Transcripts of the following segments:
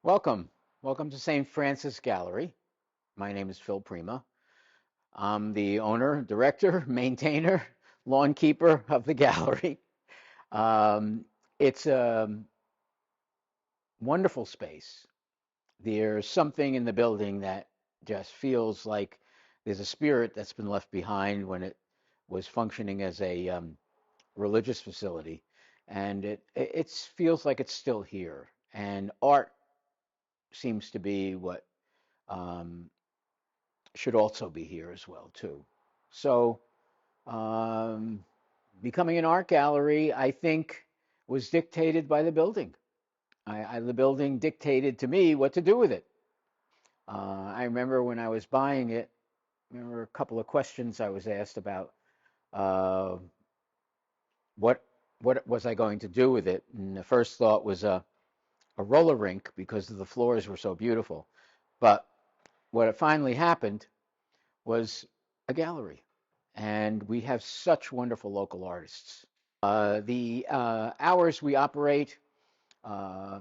Welcome. Welcome to St. Francis Gallery. My name is Phil Prima. I'm the owner, director, maintainer, lawn keeper of the gallery. Um, it's a wonderful space. There's something in the building that just feels like there's a spirit that's been left behind when it was functioning as a religious facility, and it feels like it's still here. And art seems to be what um, should also be here as well too. So um, becoming an art gallery, I think, was dictated by the building. The building dictated to me what to do with it. I remember when I was buying it. I remember a couple of questions I was asked about uh, what what was I going to do with it, and the first thought was a roller rink because the floors were so beautiful. But what finally happened was a gallery. And we have such wonderful local artists. The hours we operate uh,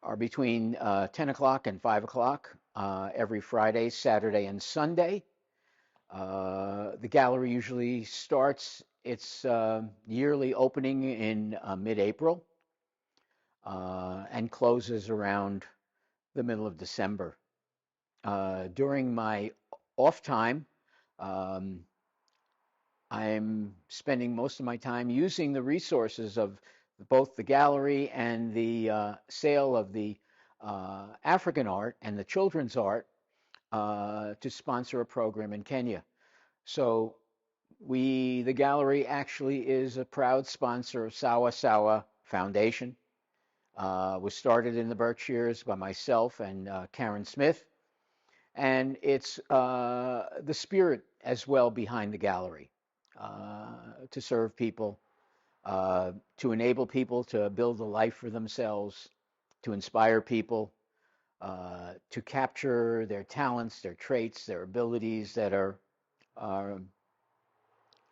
are between 10 o'clock and 5 o'clock every Friday, Saturday, and Sunday. The gallery usually starts its yearly opening in mid-April and closes around the middle of December. During my off time, um, I'm spending most of my time using the resources of both the gallery and the sale of the African art and the children's art to sponsor a program in Kenya. So the gallery actually is a proud sponsor of Sawa Sawa Foundation. Was started in the Berkshires by myself and Karen Smith, and it's the spirit as well behind the gallery to serve people, to enable people to build a life for themselves, to inspire people, to capture their talents, their traits, their abilities that are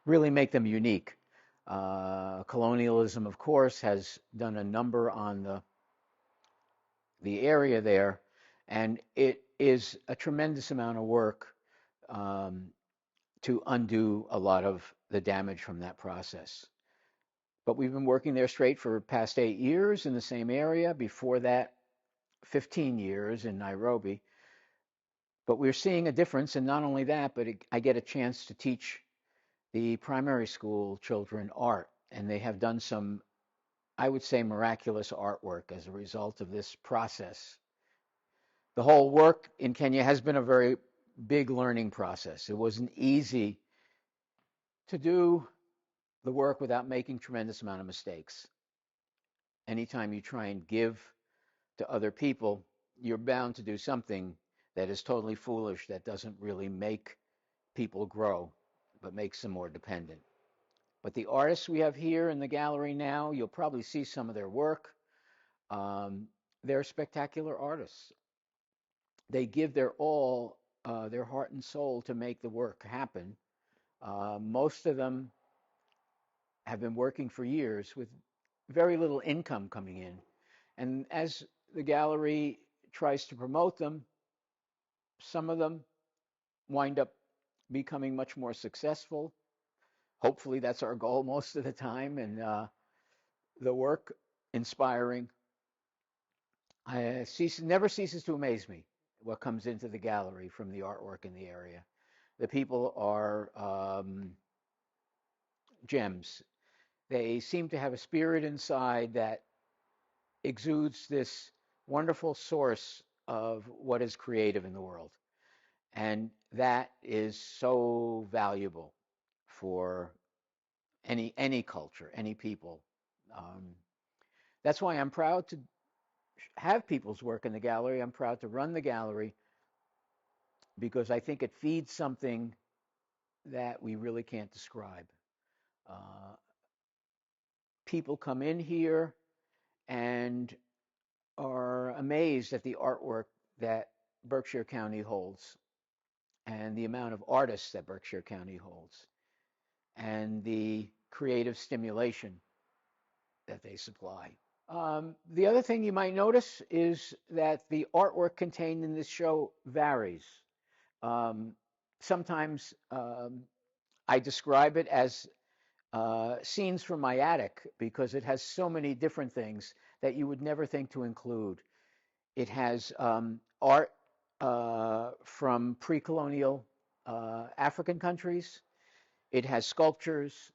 really make them unique. Colonialism, of course, has done a number on the area there, and it is a tremendous amount of work um, to undo a lot of the damage from that process. But we've been working there straight for the past 8 years in the same area. Before that, 15 years in Nairobi. But we're seeing a difference, and not only that, but I get a chance to teach the primary school children art, and they have done some, I would say, miraculous artwork as a result of this process. The whole work in Kenya has been a very big learning process. It wasn't easy to do the work without making tremendous amount of mistakes. Anytime you try and give to other people, you're bound to do something that is totally foolish, that doesn't really make people grow, but makes them more dependent. But the artists we have here in the gallery now, you'll probably see some of their work. Um, they're spectacular artists. They give their all, their heart and soul to make the work happen. Most of them have been working for years with very little income coming in. And as the gallery tries to promote them, some of them wind up becoming much more successful. Hopefully, that's our goal most of the time. And the work inspiring. Never ceases to amaze me what comes into the gallery from the artwork in the area. The people are gems. They seem to have a spirit inside that exudes this wonderful source of what is creative in the world. And that is so valuable for any culture, any people. Um, that's why I'm proud to have people's work in the gallery. I'm proud to run the gallery because I think it feeds something that we really can't describe. Uh, People come in here and are amazed at the artwork that Berkshire County holds and the amount of artists that Berkshire County holds and the creative stimulation that they supply. The other thing you might notice is that the artwork contained in this show varies. Um, Sometimes I describe it as scenes from my attic because it has so many different things that you would never think to include. It has art from pre-colonial African countries. It has sculptures.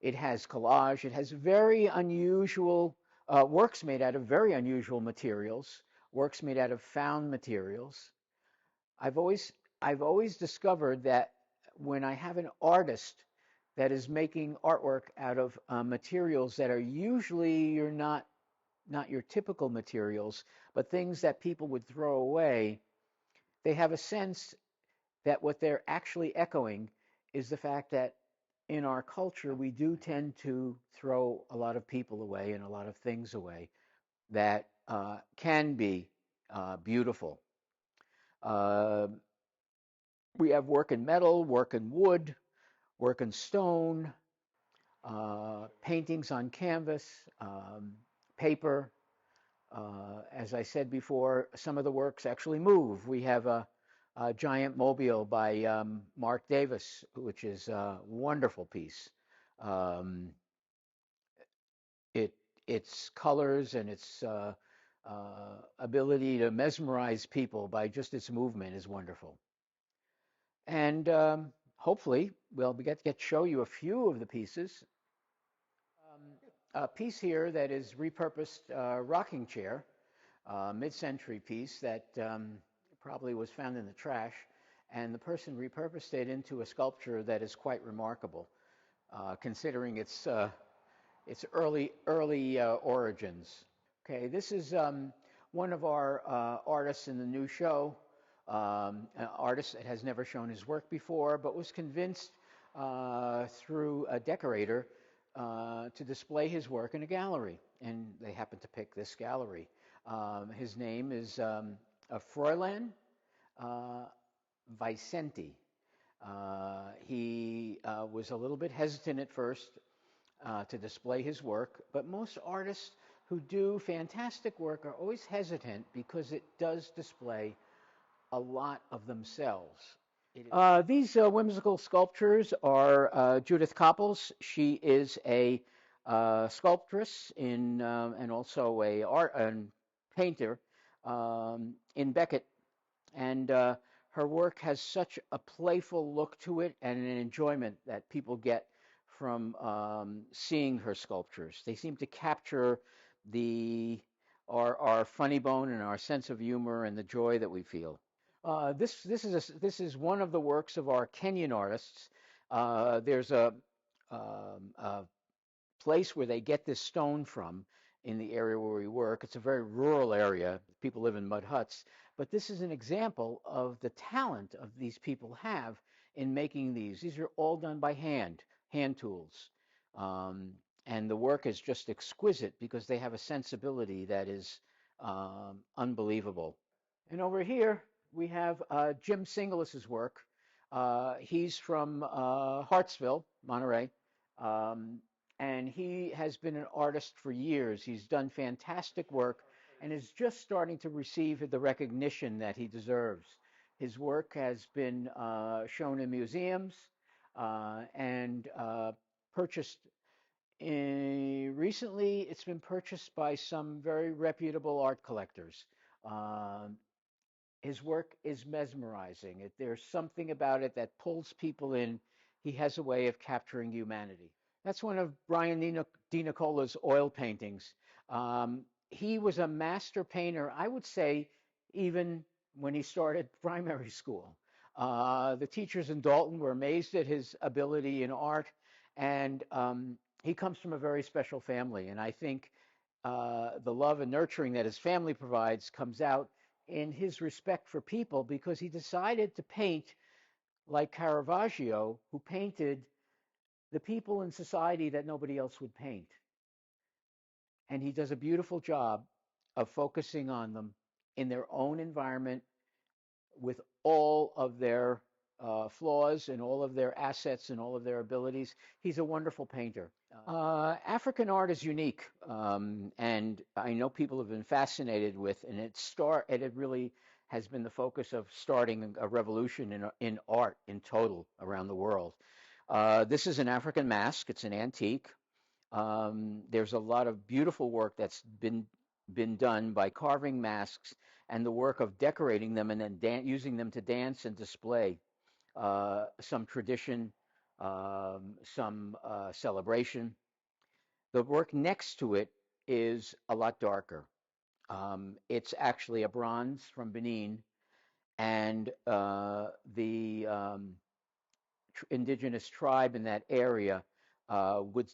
It has collage. It has very unusual works made out of very unusual materials. Works made out of found materials. I've always I've always discovered that when I have an artist that is making artwork out of materials that are usually you're not your typical materials, but things that people would throw away, they have a sense that what they're actually echoing is the fact that in our culture, we do tend to throw a lot of people away and a lot of things away that can be beautiful. Uh, we have work in metal, work in wood, work in stone, paintings on canvas, paper. As I said before, some of the works actually move. We have a giant mobile by Mark Davis, which is a wonderful piece. Um, it its colors and its ability to mesmerize people by just its movement is wonderful. And hopefully, we get to show you a few of the pieces. A piece here that is repurposed rocking chair, mid-century piece that probably was found in the trash, and the person repurposed it into a sculpture that is quite remarkable, considering its early origins. Okay, this is one of our artists in the new show, an artist that has never shown his work before, but was convinced through a decorator to display his work in a gallery, and they happened to pick this gallery. His name is Froilan uh, Vicente. He was a little bit hesitant at first to display his work, but most artists who do fantastic work are always hesitant because it does display a lot of themselves. These whimsical sculptures are Judith Copples. She is a sculptress and also a art and painter in Beckett, and her work has such a playful look to it and an enjoyment that people get from seeing her sculptures. They seem to capture the our funny bone and our sense of humor and the joy that we feel. This is one of the works of our Kenyan artists. There's a place where they get this stone from in the area where we work. It's a very rural area. People live in mud huts. But this is an example of the talent of these people have in making these. These are all done by hand tools. Um, and the work is just exquisite because they have a sensibility that is unbelievable. And over here, we have Jim Singlis's work. He's from Hartsville, Monterey, um, and he has been an artist for years. He's done fantastic work and is just starting to receive the recognition that he deserves. His work has been shown in museums and purchased. Recently, it's been purchased by some very reputable art collectors. Um, his work is mesmerizing. There's something about it that pulls people in. He has a way of capturing humanity. That's one of Brian Di Nicola's oil paintings. He was a master painter, I would say, even when he started primary school. The teachers in Dalton were amazed at his ability in art, and he comes from a very special family. And I think the love and nurturing that his family provides comes out in his respect for people because he decided to paint like Caravaggio, who painted the people in society that nobody else would paint. And he does a beautiful job of focusing on them in their own environment with all of their flaws and all of their assets and all of their abilities. He's a wonderful painter. African art is unique, and I know people have been fascinated with, and it really has been the focus of starting a revolution in art in total around the world. This is an African mask. It's an antique. There's a lot of beautiful work that's been done by carving masks and the work of decorating them and then using them to dance and display some tradition, some celebration. The work next to it is a lot darker. It's actually a bronze from Benin, and the indigenous tribe in that area would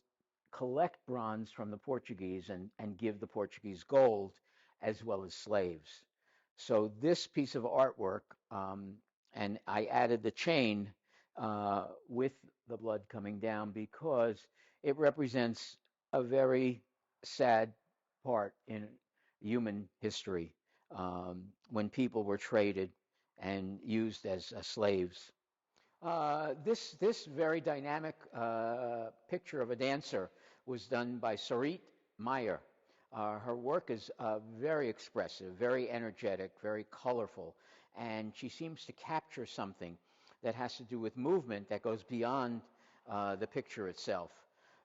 collect bronze from the Portuguese and give the Portuguese gold as well as slaves. So this piece of artwork, and I added the chain with the blood coming down because it represents a very sad part in human history when people were traded and used as slaves. This very dynamic picture of a dancer was done by Sarit Meyer. Her work is very expressive, very energetic, very colorful, and she seems to capture something that has to do with movement that goes beyond the picture itself.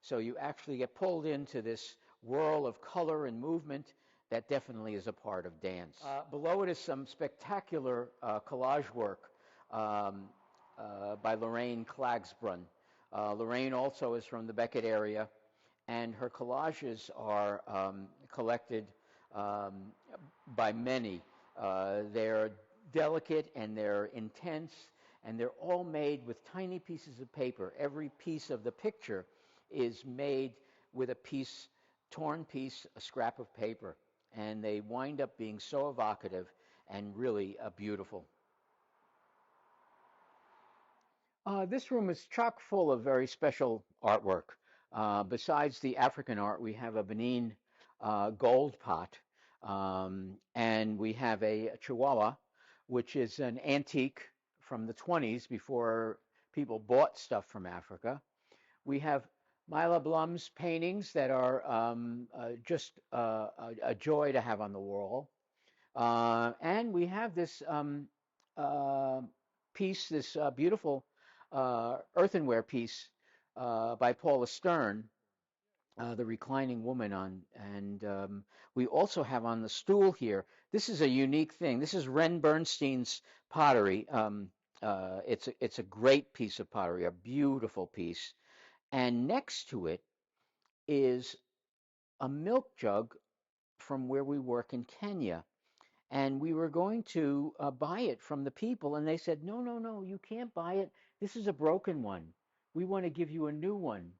So you actually get pulled into this whirl of color and movement that definitely is a part of dance. Below it is some spectacular collage work. By Lorraine Klagsbrunn. Lorraine also is from the Beckett area, and her collages are collected by many. They're delicate and they're intense, and they're all made with tiny pieces of paper. Every piece of the picture is made with torn piece, a scrap of paper, and they wind up being so evocative and really beautiful. This room is chock full of very special artwork. Besides the African art, we have a Benin gold pot, and we have a Chihuahua, which is an antique from the 20s before people bought stuff from Africa. We have Mila Blum's paintings that are just a joy to have on the wall. And we have this piece, this beautiful earthenware piece by Paula Stern, the reclining woman and we also have on the stool here. This is a unique thing. This is Ren Bernstein's pottery. It's a great piece of pottery, a beautiful piece. And next to it is a milk jug from where we work in Kenya. And we were going to buy it from the people, and they said, no, no, no, you can't buy it. This is a broken one. We want to give you a new one.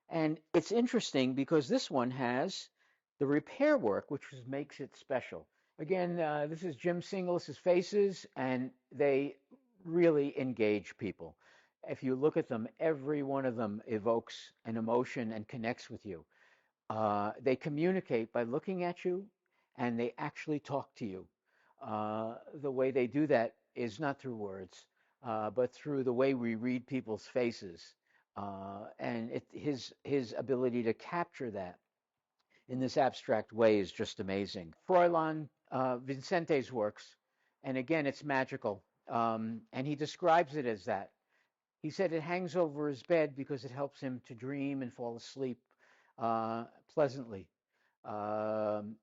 And it's interesting because this one has the repair work, which makes it special. Again, this is Jim Singles' faces, and they really engage people. If you look at them, every one of them evokes an emotion and connects with you. They communicate by looking at you, and they actually talk to you. The way they do that is not through words, but through the way we read people's faces. And his ability to capture that in this abstract way is just amazing. Froilan Vincente's works, and again, it's magical. And he describes it as that. He said it hangs over his bed because it helps him to dream and fall asleep pleasantly. Um,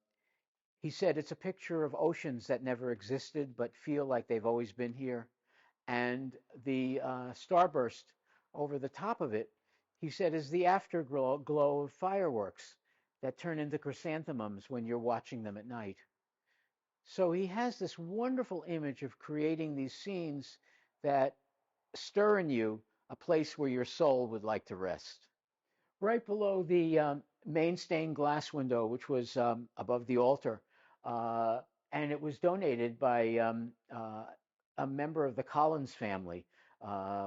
he said it's a picture of oceans that never existed but feel like they've always been here. And the starburst over the top of it, he said, is the afterglow of fireworks that turn into chrysanthemums when you're watching them at night. So he has this wonderful image of creating these scenes that stir in you a place where your soul would like to rest. Right below the main stained glass window, which was above the altar, uh, and it was donated by a member of the Collins family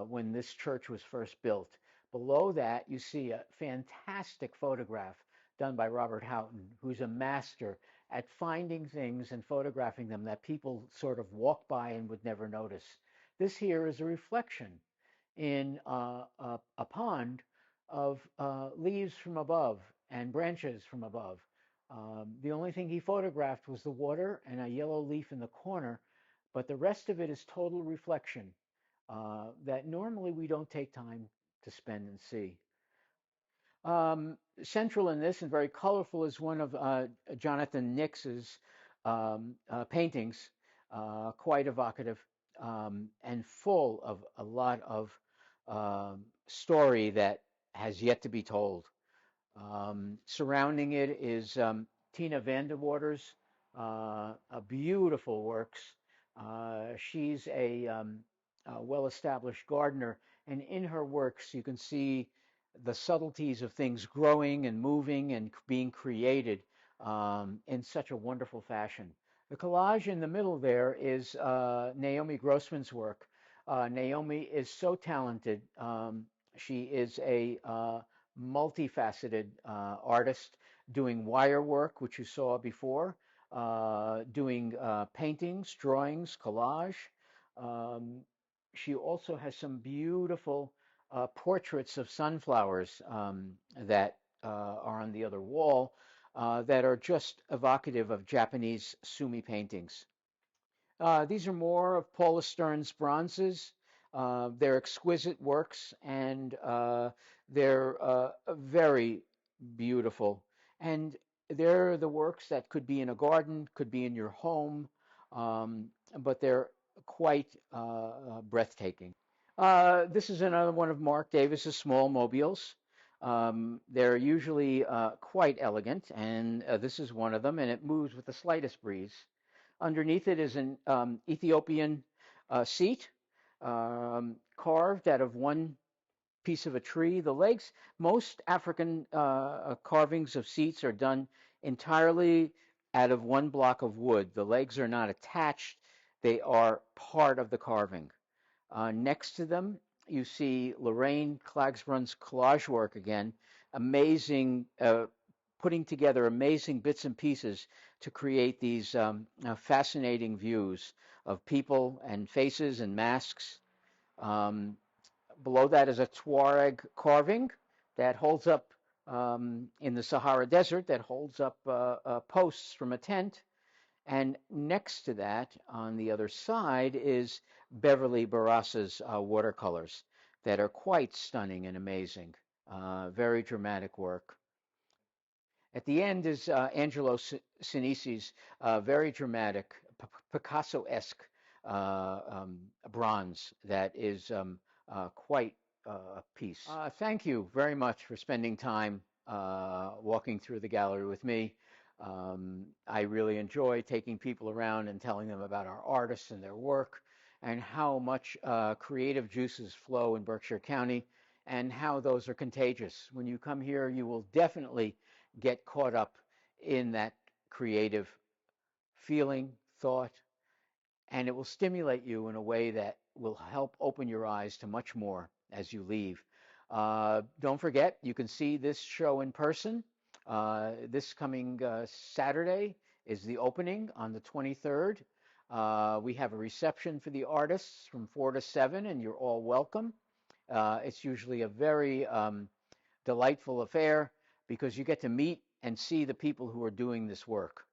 when this church was first built. Below that, you see a fantastic photograph done by Robert Houghton, who's a master at finding things and photographing them that people sort of walk by and would never notice. This here is a reflection in a pond of leaves from above and branches from above. The only thing he photographed was the water and a yellow leaf in the corner, but the rest of it is total reflection that normally we don't take time to spend and see. Central in this and very colorful is one of Jonathan Nix's paintings, quite evocative and full of a lot of story that has yet to be told. Surrounding it is Tina Vandewater's beautiful works. She's a well-established gardener, and in her works you can see the subtleties of things growing and moving and being created in such a wonderful fashion. The collage in the middle there is Naomi Grossman's work. Naomi is so talented. She is a multifaceted artist doing wire work, which you saw before, doing paintings, drawings, collage. Um, she also has some beautiful portraits of sunflowers that are on the other wall that are just evocative of Japanese sumi paintings. These are more of Paula Stern's bronzes. They're exquisite works and they're very beautiful. And they're the works that could be in a garden, could be in your home, but they're quite breathtaking. This is another one of Mark Davis's small mobiles. They're usually quite elegant, and this is one of them, and it moves with the slightest breeze. Underneath it is an Ethiopian seat carved out of one piece of a tree. The legs, most African carvings of seats are done entirely out of one block of wood. The legs are not attached, they are part of the carving. Next to them, you see Lorraine Klagsbrun's collage work again, amazing, putting together amazing bits and pieces to create these fascinating views of people and faces and masks. Um, Below that is a Tuareg carving that holds up in the Sahara Desert, that holds up posts from a tent. And next to that, on the other side, is Beverly Barrasa's watercolors that are quite stunning and amazing. Very dramatic work. At the end is Angelo Sinisi's very dramatic, Picasso-esque bronze that is quite a piece. Thank you very much for spending time walking through the gallery with me. I really enjoy taking people around and telling them about our artists and their work and how much creative juices flow in Berkshire County and how those are contagious. When you come here, you will definitely get caught up in that creative feeling, thought, and it will stimulate you in a way that will help open your eyes to much more as you leave. Don't forget, you can see this show in person. This coming Saturday is the opening on the 23rd. We have a reception for the artists from 4 to 7, and you're all welcome. It's usually a very delightful affair because you get to meet and see the people who are doing this work.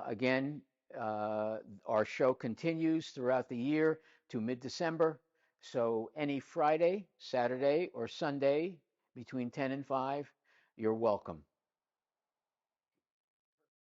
Again, our show continues throughout the year to mid-December. So any Friday, Saturday, or Sunday between 10 and 5, you're welcome.